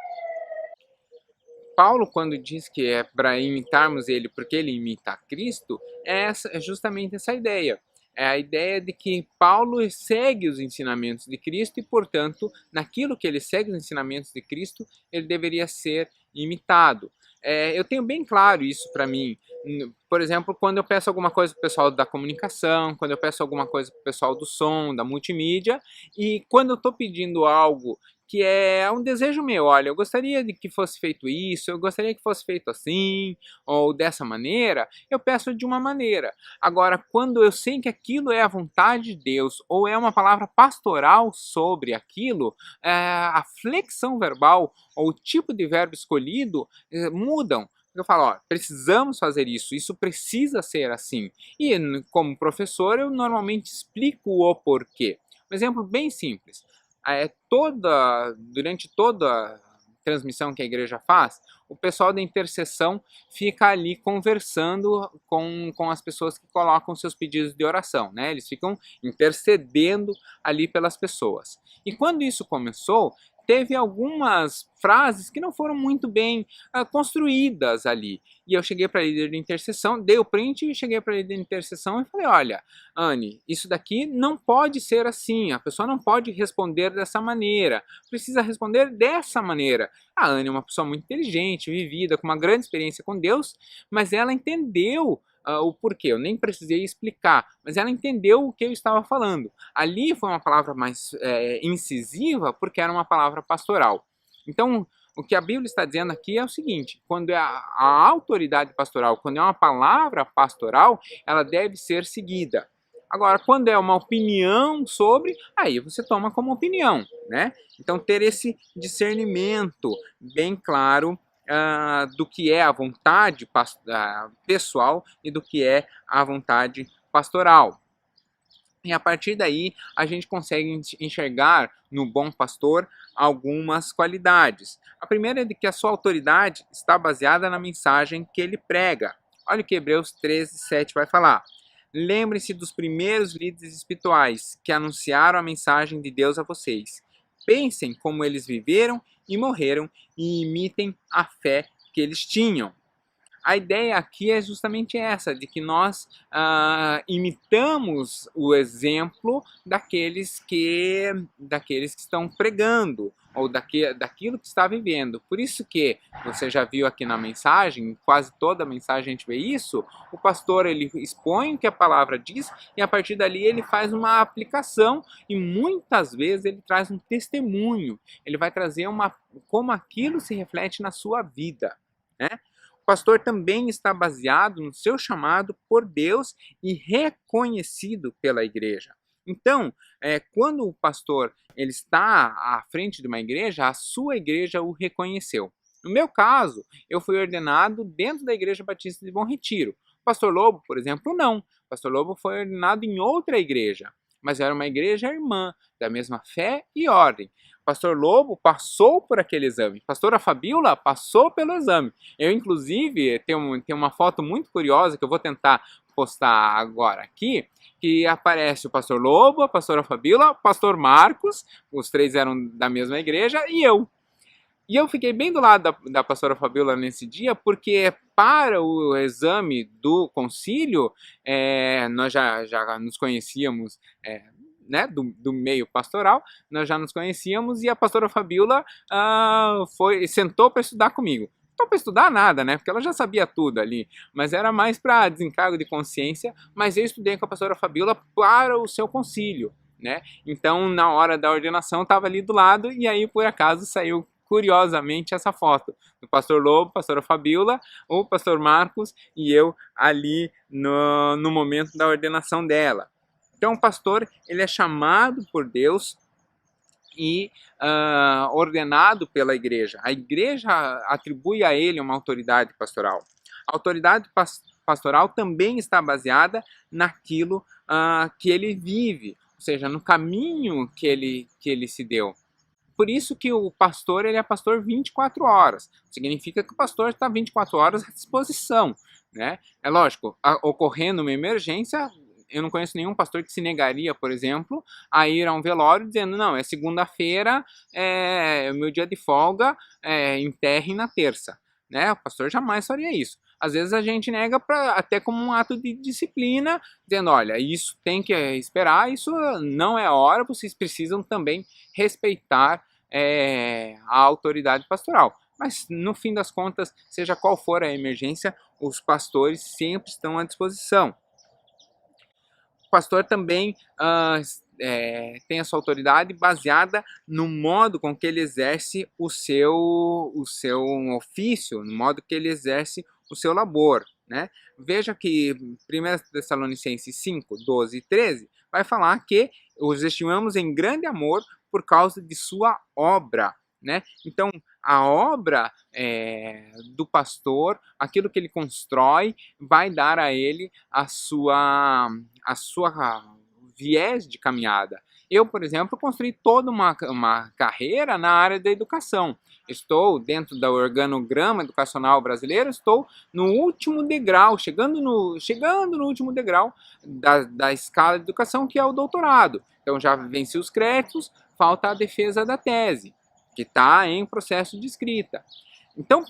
Paulo, quando diz que é para imitarmos ele porque ele imita a Cristo, é justamente essa ideia. É a ideia de que Paulo segue os ensinamentos de Cristo e, portanto, naquilo que ele segue os ensinamentos de Cristo, ele deveria ser imitado. Eu tenho bem claro isso para mim. Por exemplo, quando eu peço alguma coisa para o pessoal da comunicação, quando eu peço alguma coisa para o pessoal do som, da multimídia, e quando eu estou pedindo algo que é um desejo meu, olha, eu gostaria de que fosse feito isso, eu gostaria que fosse feito assim, ou dessa maneira, eu peço de uma maneira. Agora, quando eu sei que aquilo é a vontade de Deus, ou é uma palavra pastoral sobre aquilo, a flexão verbal, ou o tipo de verbo escolhido, mudam. Eu falo, ó, precisamos fazer isso, isso precisa ser assim. E como professor, eu normalmente explico o porquê. Um exemplo bem simples. Durante toda a transmissão que a igreja faz, o pessoal da intercessão fica ali conversando com as pessoas que colocam seus pedidos de oração, né? Eles ficam intercedendo ali pelas pessoas. E quando isso começou, teve algumas frases que não foram muito bem construídas ali. E eu cheguei para a líder de intercessão, dei o print e cheguei para a líder de intercessão e falei, olha, Anne, isso daqui não pode ser assim, a pessoa não pode responder dessa maneira, precisa responder dessa maneira. A Anne é uma pessoa muito inteligente, vivida, com uma grande experiência com Deus, mas ela entendeu o porquê, eu nem precisei explicar, mas ela entendeu o que eu estava falando. Ali foi uma palavra mais incisiva, porque era uma palavra pastoral. Então, o que a Bíblia está dizendo aqui é o seguinte, quando é a autoridade pastoral, quando é uma palavra pastoral, ela deve ser seguida. Agora, quando é uma opinião sobre, aí você toma como opinião, né? Então, ter esse discernimento bem claro do que é a vontade pessoal e do que é a vontade pastoral. E a partir daí a gente consegue enxergar no bom pastor algumas qualidades. A primeira é de que a sua autoridade está baseada na mensagem que ele prega. Olha o que Hebreus 13:7 vai falar. Lembrem-se dos primeiros líderes espirituais que anunciaram a mensagem de Deus a vocês. Pensem como eles viveram e morreram e imitem a fé que eles tinham. A ideia aqui é justamente essa, de que nós imitamos o exemplo daqueles que estão pregando, ou daquilo que está vivendo. Por isso que, você já viu aqui na mensagem, quase toda a mensagem a gente vê isso, o pastor ele expõe o que a palavra diz, e a partir dali ele faz uma aplicação, e muitas vezes ele traz um testemunho, ele vai trazer como aquilo se reflete na sua vida, né? O pastor também está baseado no seu chamado por Deus e reconhecido pela igreja. Então, quando o pastor ele está à frente de uma igreja, a sua igreja o reconheceu. No meu caso, eu fui ordenado dentro da Igreja Batista de Bom Retiro. O pastor Lobo, por exemplo, não. O pastor Lobo foi ordenado em outra igreja, mas era uma igreja irmã, da mesma fé e ordem. O pastor Lobo passou por aquele exame. A pastora Fabíola passou pelo exame. Eu, inclusive, tenho uma foto muito curiosa que eu vou tentar postar agora aqui, que aparece o pastor Lobo, a pastora Fabíola, o pastor Marcos, os três eram da mesma igreja, e eu. E eu fiquei bem do lado da pastora Fabíola nesse dia, porque para o exame do concílio, nós já nos conhecíamos, né, do meio pastoral, nós já nos conhecíamos, e a pastora Fabíola sentou para estudar comigo. Não para estudar nada, né? Porque ela já sabia tudo ali, mas era mais para desencargo de consciência. Mas eu estudei com a pastora Fabíola para o seu concílio, né? Então, na hora da ordenação, eu estava ali do lado, e aí, por acaso, saiu curiosamente essa foto do pastor Lobo, pastora Fabíola, o pastor Marcos e eu ali no momento da ordenação dela. Então, o pastor ele é chamado por Deus e ordenado pela igreja. A igreja atribui a ele uma autoridade pastoral. A autoridade pastoral também está baseada naquilo que ele vive, ou seja, no caminho que ele se deu. Por isso que o pastor ele é pastor 24 horas. Significa que o pastor está 24 horas à disposição, né? É lógico, ocorrendo uma emergência, eu não conheço nenhum pastor que se negaria, por exemplo, a ir a um velório dizendo, não, é segunda-feira, é o meu dia de folga, enterre na terça. Né? O pastor jamais faria isso. Às vezes a gente nega até como um ato de disciplina, dizendo, olha, isso tem que esperar, isso não é a hora, vocês precisam também respeitar a autoridade pastoral. Mas, no fim das contas, seja qual for a emergência, os pastores sempre estão à disposição. O pastor também tem a sua autoridade baseada no modo com que ele exerce o seu ofício, no modo que ele exerce o seu labor, né? Veja que 1 Tessalonicenses 5, 12 e 13 vai falar que os estimamos em grande amor por causa de sua obra, né? Então, a obra do pastor, aquilo que ele constrói, vai dar a ele a sua viés de caminhada. Eu, por exemplo, construí toda uma carreira na área da educação. Estou dentro do organograma educacional brasileiro, estou no último degrau, chegando no último degrau da escala de educação, que é o doutorado. Então já venci os créditos, falta a defesa da tese, que está em processo de escrita. Então,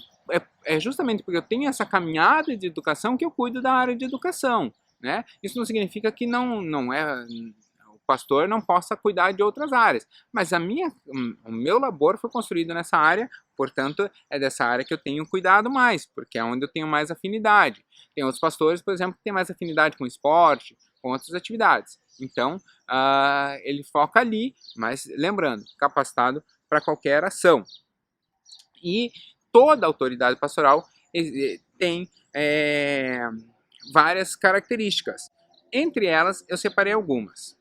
é justamente porque eu tenho essa caminhada de educação que eu cuido da área de educação. Né? Isso não significa que o pastor não possa cuidar de outras áreas, mas o meu labor foi construído nessa área, portanto é dessa área que eu tenho cuidado mais, porque é onde eu tenho mais afinidade. Tem outros pastores, por exemplo, que têm mais afinidade com esporte, com outras atividades. Então ele foca ali, mas lembrando, capacitado para qualquer ação. E toda autoridade pastoral tem várias características. Entre elas, eu separei algumas.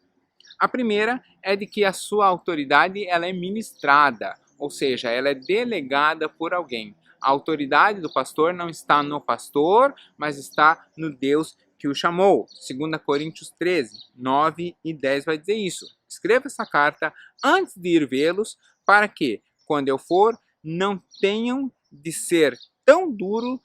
A primeira é de que a sua autoridade ela é ministrada, ou seja, ela é delegada por alguém. A autoridade do pastor não está no pastor, mas está no Deus que o chamou. 2 Coríntios 13, 9 e 10 vai dizer isso. Escreva essa carta antes de ir vê-los, para que, quando eu for, não tenham de ser tão duro,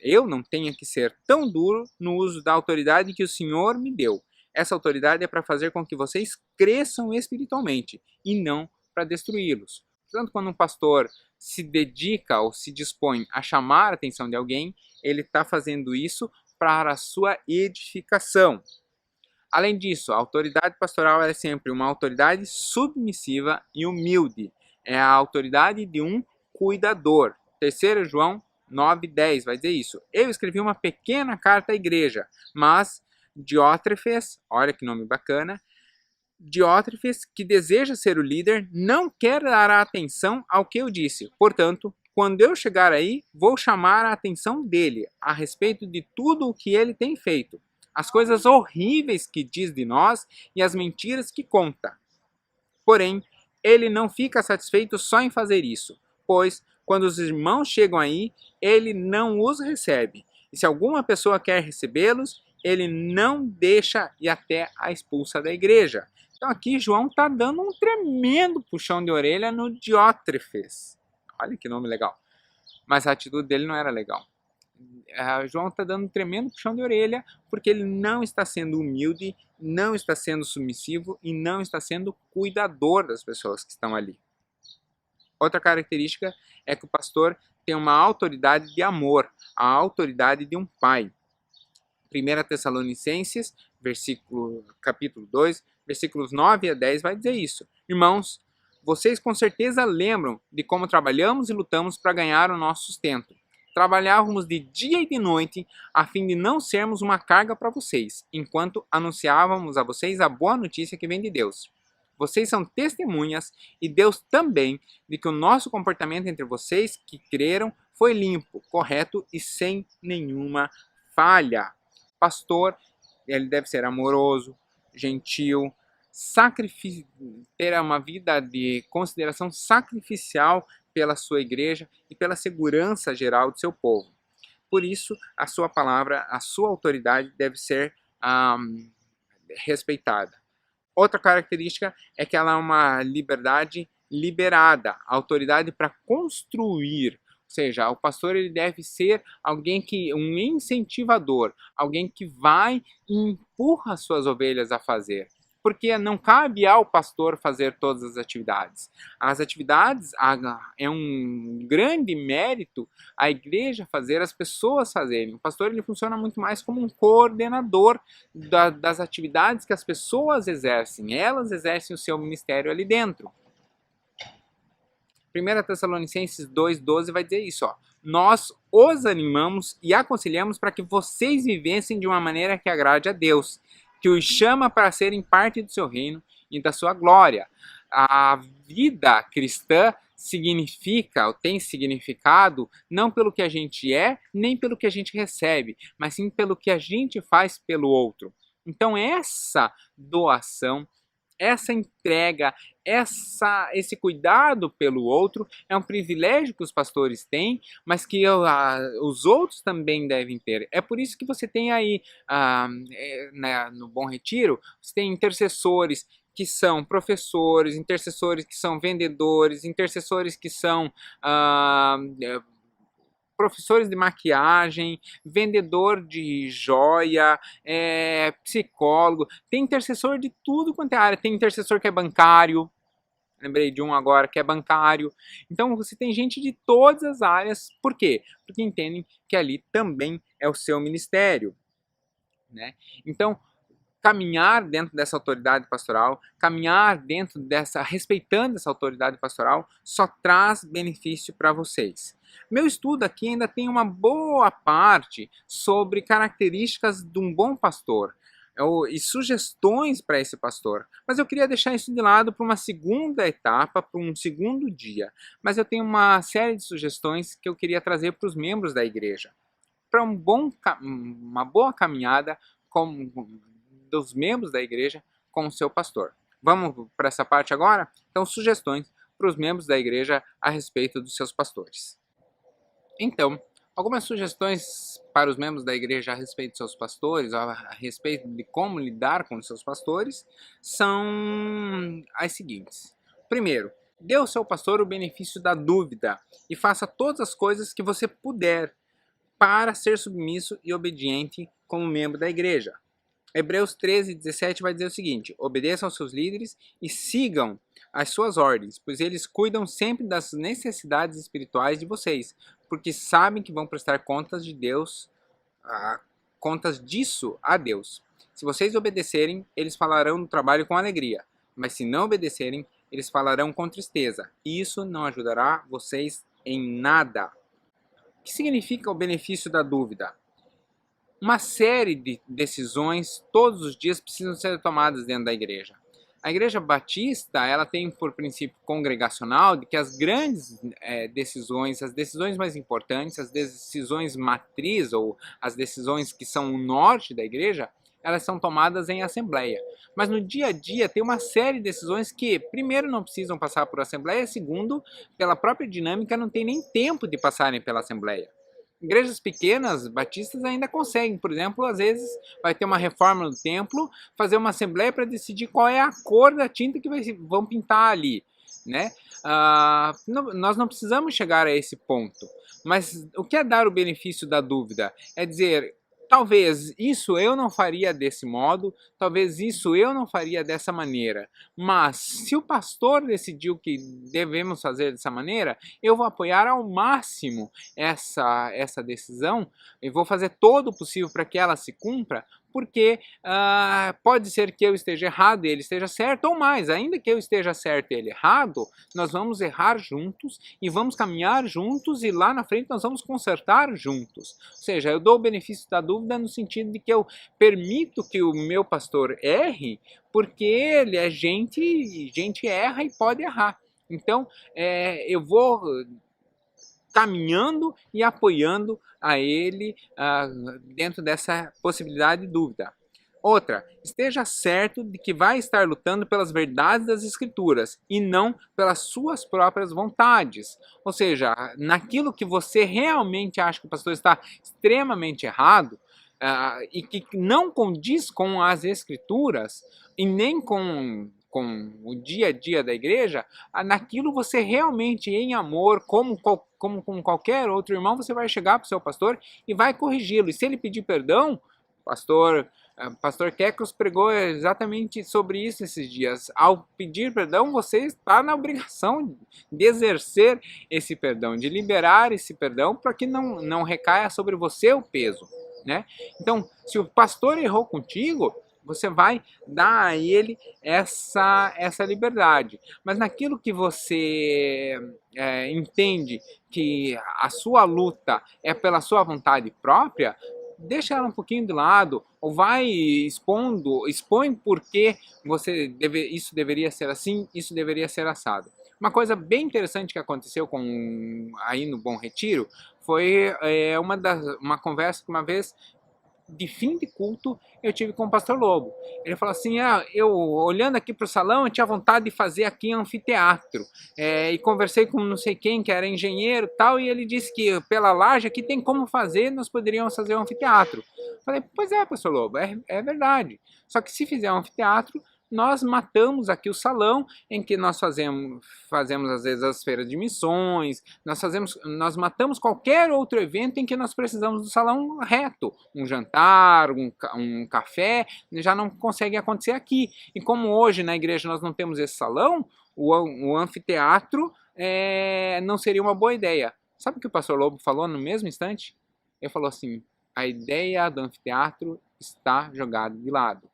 eu não tenha que ser tão duro no uso da autoridade que o Senhor me deu. Essa autoridade é para fazer com que vocês cresçam espiritualmente e não para destruí-los. Portanto, quando um pastor se dedica ou se dispõe a chamar a atenção de alguém, ele está fazendo isso para a sua edificação. Além disso, a autoridade pastoral é sempre uma autoridade submissiva e humilde. É a autoridade de um cuidador. 3 João 9:10 vai dizer isso. Eu escrevi uma pequena carta à igreja, mas Diótrefes, olha que nome bacana, Diótrefes, que deseja ser o líder, não quer dar atenção ao que eu disse. Portanto, quando eu chegar aí, vou chamar a atenção dele a respeito de tudo o que ele tem feito, as coisas horríveis que diz de nós e as mentiras que conta. Porém, ele não fica satisfeito só em fazer isso, pois, quando os irmãos chegam aí, ele não os recebe. E se alguma pessoa quer recebê-los, ele não deixa e até a expulsa da igreja. Então aqui João está dando um tremendo puxão de orelha no Diótrefes. Olha que nome legal. Mas a atitude dele não era legal. João está dando um tremendo puxão de orelha porque ele não está sendo humilde, não está sendo submissivo e não está sendo cuidador das pessoas que estão ali. Outra característica é que o pastor tem uma autoridade de amor, a autoridade de um pai. 1 Tessalonicenses, capítulo 2, versículos 9 a 10 vai dizer isso. Irmãos, vocês com certeza lembram de como trabalhamos e lutamos para ganhar o nosso sustento. Trabalhávamos de dia e de noite a fim de não sermos uma carga para vocês, enquanto anunciávamos a vocês a boa notícia que vem de Deus. Vocês são testemunhas, e Deus também, de que o nosso comportamento entre vocês que creram foi limpo, correto e sem nenhuma falha. Pastor, ele deve ser amoroso, gentil, ter uma vida de consideração sacrificial pela sua igreja e pela segurança geral do seu povo. Por isso, a sua palavra, a sua autoridade deve ser respeitada. Outra característica é que ela é uma liberdade liberada, autoridade para construir. Ou seja, o pastor ele deve ser um incentivador, alguém que vai e empurra suas ovelhas a fazer. Porque não cabe ao pastor fazer todas as atividades. As atividades é um grande mérito a igreja fazer, as pessoas fazerem. O pastor ele funciona muito mais como um coordenador das atividades que as pessoas exercem. Elas exercem o seu ministério ali dentro. 1 Tessalonicenses 2:12 vai dizer isso. Nós os animamos e aconselhamos para que vocês vivessem de uma maneira que agrade a Deus, que os chama para serem parte do seu reino e da sua glória. A vida cristã significa, ou tem significado, não pelo que a gente é, nem pelo que a gente recebe, mas sim pelo que a gente faz pelo outro. Então essa doação, essa entrega, esse cuidado pelo outro é um privilégio que os pastores têm, mas que os outros também devem ter. É por isso que você tem aí, no Bom Retiro, você tem intercessores que são professores, intercessores que são vendedores, intercessores que são professores de maquiagem, vendedor de joia, psicólogo, tem intercessor de tudo quanto é área, tem intercessor que é bancário, lembrei de um agora que é bancário, então você tem gente de todas as áreas, por quê? Porque entendem que ali também é o seu ministério, né? Então, caminhar dentro dessa autoridade pastoral, respeitando essa autoridade pastoral, só traz benefício para vocês. Meu estudo aqui ainda tem uma boa parte sobre características de um bom pastor e sugestões para esse pastor, mas eu queria deixar isso de lado para uma segunda etapa, para um segundo dia. Mas eu tenho uma série de sugestões que eu queria trazer para os membros da igreja, para uma boa caminhada dos membros da igreja com o seu pastor. Vamos para essa parte agora? Então, sugestões para os membros da igreja a respeito dos seus pastores. Então, algumas sugestões para os membros da igreja a respeito de seus pastores, a respeito de como lidar com os seus pastores, são as seguintes. Primeiro, dê ao seu pastor o benefício da dúvida e faça todas as coisas que você puder para ser submisso e obediente como membro da igreja. Hebreus 13:17 vai dizer o seguinte: obedeçam aos seus líderes e sigam às suas ordens, pois eles cuidam sempre das necessidades espirituais de vocês, porque sabem que vão prestar contas de Deus, contas disso a Deus. Se vocês obedecerem, eles falarão do trabalho com alegria, mas se não obedecerem, eles falarão com tristeza, e isso não ajudará vocês em nada. O que significa o benefício da dúvida? Uma série de decisões todos os dias precisam ser tomadas dentro da igreja. A igreja batista, ela tem por princípio congregacional de que as grandes decisões, as decisões mais importantes, as decisões matriz ou as decisões que são o norte da igreja, elas são tomadas em assembleia. Mas no dia a dia tem uma série de decisões que, primeiro, não precisam passar por assembleia, segundo, pela própria dinâmica, não tem nem tempo de passarem pela assembleia. Igrejas pequenas, batistas, ainda conseguem, por exemplo, às vezes vai ter uma reforma no templo, fazer uma assembleia para decidir qual é a cor da tinta que vão pintar ali, né? Nós não precisamos chegar a esse ponto, mas o que é dar o benefício da dúvida? É dizer, talvez isso eu não faria desse modo, talvez isso eu não faria dessa maneira, mas se o pastor decidiu que devemos fazer dessa maneira, eu vou apoiar ao máximo essa decisão e vou fazer todo o possível para que ela se cumpra, porque pode ser que eu esteja errado e ele esteja certo, ou mais, ainda que eu esteja certo e ele errado, nós vamos errar juntos e vamos caminhar juntos e lá na frente nós vamos consertar juntos. Ou seja, eu dou o benefício da dúvida no sentido de que eu permito que o meu pastor erre, porque ele é gente, e gente erra e pode errar. Então, eu vou caminhando e apoiando a ele dentro dessa possibilidade de dúvida. Outra, esteja certo de que vai estar lutando pelas verdades das Escrituras e não pelas suas próprias vontades. Ou seja, naquilo que você realmente acha que o pastor está extremamente errado e que não condiz com as Escrituras e nem com o dia a dia da igreja, naquilo você realmente, em amor, como com qualquer outro irmão, você vai chegar para o seu pastor e vai corrigi-lo. E se ele pedir perdão, pastor Kekos pregou exatamente sobre isso esses dias. Ao pedir perdão, você está na obrigação de exercer esse perdão, de liberar esse perdão para que não recaia sobre você o peso, né? Então, se o pastor errou contigo, você vai dar a ele essa liberdade. Mas naquilo que você entende que a sua luta é pela sua vontade própria, deixa ela um pouquinho de lado, ou vai expõe por que isso deveria ser assim, isso deveria ser assado. Uma coisa bem interessante que aconteceu aí no Bom Retiro foi uma conversa que uma vez de fim de culto eu tive com o pastor Lobo. Ele falou assim, eu olhando aqui para o salão, eu tinha vontade de fazer aqui anfiteatro, e conversei com não sei quem que era engenheiro e tal, e ele disse que pela laje aqui tem como fazer, nós poderíamos fazer um anfiteatro. Falei, pois é, pastor Lobo, é verdade, só que se fizer um anfiteatro, nós matamos aqui o salão em que nós fazemos às vezes as feiras de missões, nós matamos qualquer outro evento em que nós precisamos do salão reto, um jantar, um café, já não consegue acontecer aqui. E como hoje na igreja nós não temos esse salão, o anfiteatro não seria uma boa ideia. Sabe o que o pastor Lobo falou no mesmo instante? Ele falou assim, a ideia do anfiteatro está jogada de lado.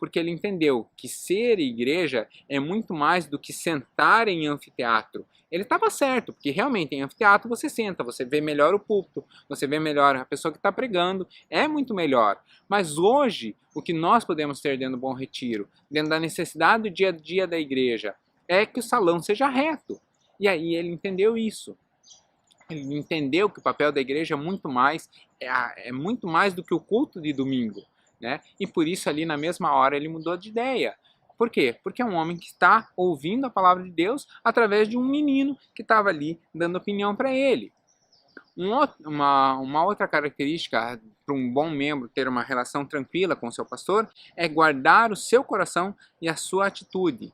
Porque ele entendeu que ser igreja é muito mais do que sentar em anfiteatro. Ele estava certo, porque realmente em anfiteatro você senta, você vê melhor o púlpito, você vê melhor a pessoa que está pregando, é muito melhor. Mas hoje, o que nós podemos ter dentro do Bom Retiro, dentro da necessidade do dia a dia da igreja, é que o salão seja reto. E aí ele entendeu isso. Ele entendeu que o papel da igreja é muito mais do que o culto de domingo. Né? E por isso ali na mesma hora ele mudou de ideia. Por quê? Porque é um homem que está ouvindo a palavra de Deus através de um menino que estava ali dando opinião para ele. Uma outra característica para um bom membro ter uma relação tranquila com o seu pastor é guardar o seu coração e a sua atitude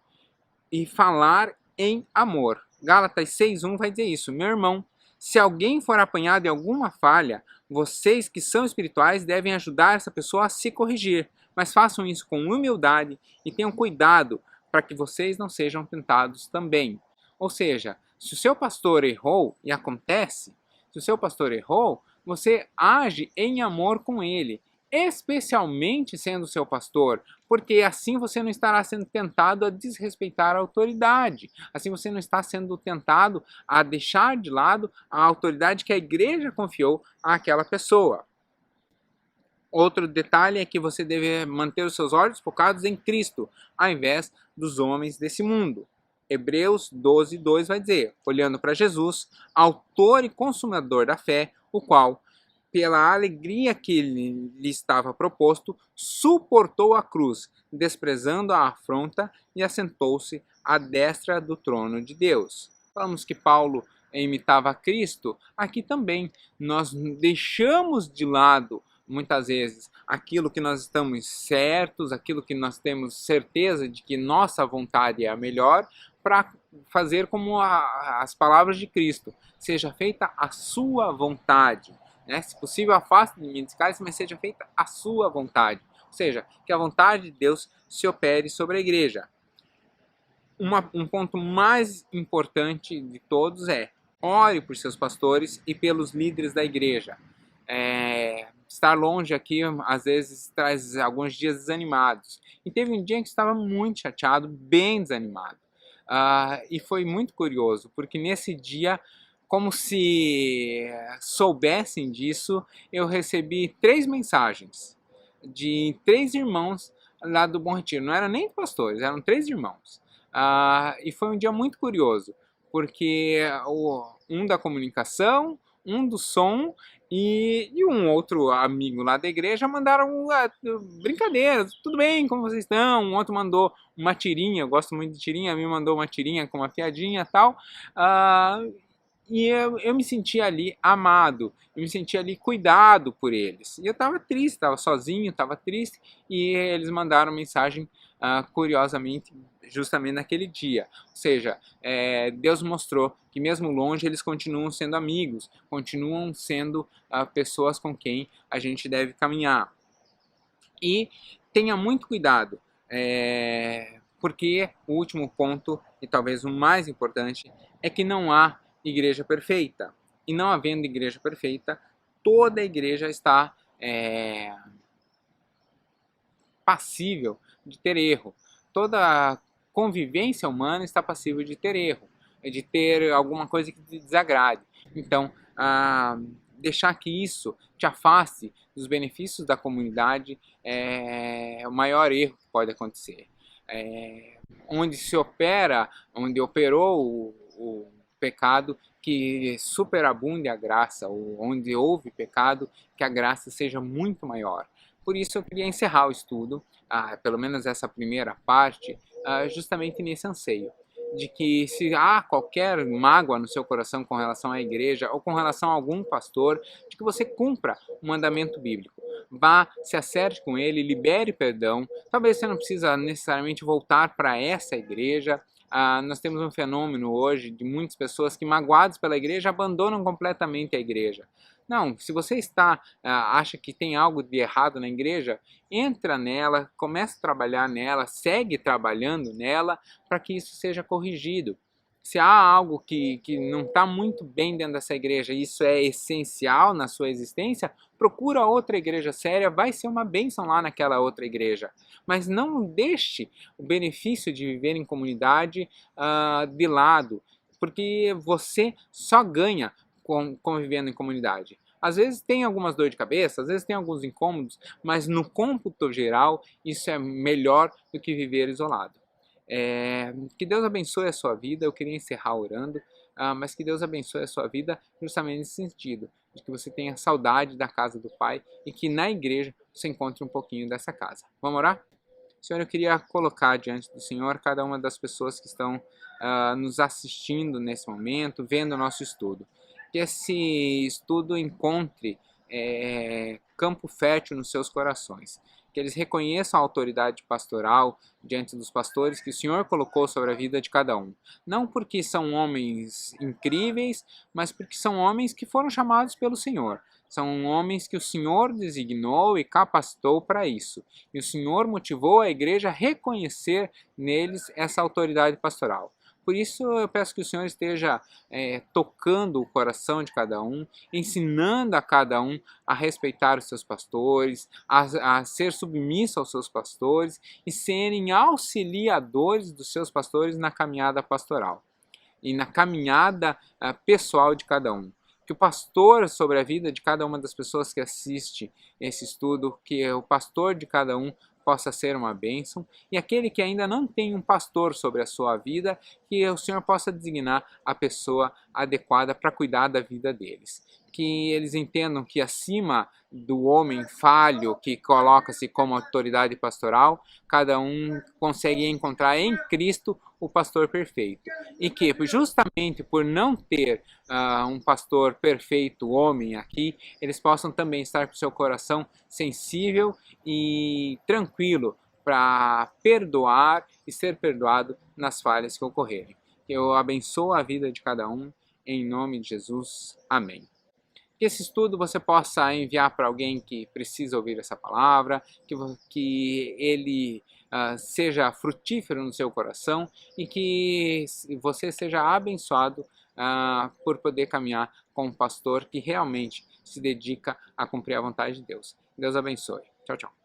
e falar em amor. Gálatas 6:1 vai dizer isso. Meu irmão, se alguém for apanhado em alguma falha, vocês que são espirituais devem ajudar essa pessoa a se corrigir, mas façam isso com humildade e tenham cuidado para que vocês não sejam tentados também. Ou seja, se o seu pastor errou, e acontece, se o seu pastor errou, você age em amor com ele, especialmente sendo seu pastor, porque assim você não estará sendo tentado a desrespeitar a autoridade, assim você não está sendo tentado a deixar de lado a autoridade que a igreja confiou àquela pessoa. Outro detalhe é que você deve manter os seus olhos focados em Cristo, ao invés dos homens desse mundo. Hebreus 12:2 vai dizer, olhando para Jesus, autor e consumador da fé, o qual, pela alegria que lhe estava proposto, suportou a cruz, desprezando a afronta, e assentou-se à destra do trono de Deus. Falamos que Paulo imitava a Cristo, aqui também nós deixamos de lado muitas vezes aquilo que nós estamos certos, aquilo que nós temos certeza de que nossa vontade é a melhor, para fazer como as palavras de Cristo, seja feita a sua vontade, né? Se possível, afaste de mim desse cálice, mas seja feita a sua vontade, ou seja, que a vontade de Deus se opere sobre a igreja. Um ponto mais importante de todos é, ore por seus pastores e pelos líderes da igreja. Estar longe aqui, às vezes, traz alguns dias desanimados. E teve um dia que estava muito chateado, bem desanimado. E foi muito curioso, porque nesse dia, como se soubessem disso, eu recebi 3 mensagens de 3 irmãos lá do Bom Retiro. Não eram nem pastores, eram 3 irmãos. E foi um dia muito curioso, porque um da comunicação, um do som e um outro amigo lá da igreja mandaram brincadeiras, tudo bem, como vocês estão? Um outro mandou uma tirinha, eu gosto muito de tirinha, me mandou uma tirinha com uma piadinha e tal. E eu me senti ali amado, eu me senti ali cuidado por eles. E eu estava triste, estava sozinho, estava triste, e eles mandaram mensagem, curiosamente, justamente naquele dia. Ou seja, Deus mostrou que mesmo longe eles continuam sendo amigos, continuam sendo pessoas com quem a gente deve caminhar. E tenha muito cuidado, porque o último ponto, e talvez o mais importante, é que não há igreja perfeita. E não havendo igreja perfeita, toda a igreja está passível de ter erro. Toda convivência humana está passível de ter erro, de ter alguma coisa que te desagrade. Então, deixar que isso te afaste dos benefícios da comunidade é o maior erro que pode acontecer. Onde operou o pecado, que superabunde a graça, ou onde houve pecado, que a graça seja muito maior. Por isso eu queria encerrar o estudo, pelo menos essa primeira parte, justamente nesse anseio, de que se há qualquer mágoa no seu coração com relação à igreja ou com relação a algum pastor, de que você cumpra o mandamento bíblico. Vá, se acerte com ele, libere perdão. Talvez você não precisa necessariamente voltar para essa igreja. Nós temos um fenômeno hoje de muitas pessoas que, magoadas pela igreja, abandonam completamente a igreja. Não, se você acha que tem algo de errado na igreja, entra nela, começa a trabalhar nela, segue trabalhando nela para que isso seja corrigido. Se há algo que não está muito bem dentro dessa igreja, isso é essencial na sua existência, procura outra igreja séria, vai ser uma bênção lá naquela outra igreja. Mas não deixe o benefício de viver em comunidade de lado, porque você só ganha convivendo em comunidade. Às vezes tem algumas dores de cabeça, às vezes tem alguns incômodos, mas no cômputo geral isso é melhor do que viver isolado. Que Deus abençoe a sua vida. Eu queria encerrar orando, mas que Deus abençoe a sua vida justamente nesse sentido, de que você tenha saudade da casa do Pai e que na igreja você encontre um pouquinho dessa casa. Vamos orar? Senhor, eu queria colocar diante do Senhor cada uma das pessoas que estão nos assistindo nesse momento, vendo o nosso estudo. Que esse estudo encontre campo fértil nos seus corações. Que eles reconheçam a autoridade pastoral diante dos pastores que o Senhor colocou sobre a vida de cada um. Não porque são homens incríveis, mas porque são homens que foram chamados pelo Senhor. São homens que o Senhor designou e capacitou para isso. E o Senhor motivou a igreja a reconhecer neles essa autoridade pastoral. Por isso eu peço que o Senhor esteja tocando o coração de cada um, ensinando a cada um a respeitar os seus pastores, a ser submisso aos seus pastores e serem auxiliadores dos seus pastores na caminhada pastoral e na caminhada pessoal de cada um. Que o pastor sobre a vida de cada uma das pessoas que assiste esse estudo, que o pastor de cada um possa ser uma bênção, e aquele que ainda não tem um pastor sobre a sua vida, que o Senhor possa designar a pessoa adequada para cuidar da vida deles. Que eles entendam que acima do homem falho que coloca-se como autoridade pastoral, cada um consegue encontrar em Cristo o pastor perfeito. E que justamente por não ter um pastor perfeito, homem aqui, eles possam também estar com seu coração sensível e tranquilo para perdoar e ser perdoado nas falhas que ocorrerem. Que eu abençoo a vida de cada um, em nome de Jesus. Amém. Que esse estudo você possa enviar para alguém que precisa ouvir essa palavra, que ele seja frutífero no seu coração e que você seja abençoado por poder caminhar com um pastor que realmente se dedica a cumprir a vontade de Deus. Deus abençoe. Tchau, tchau.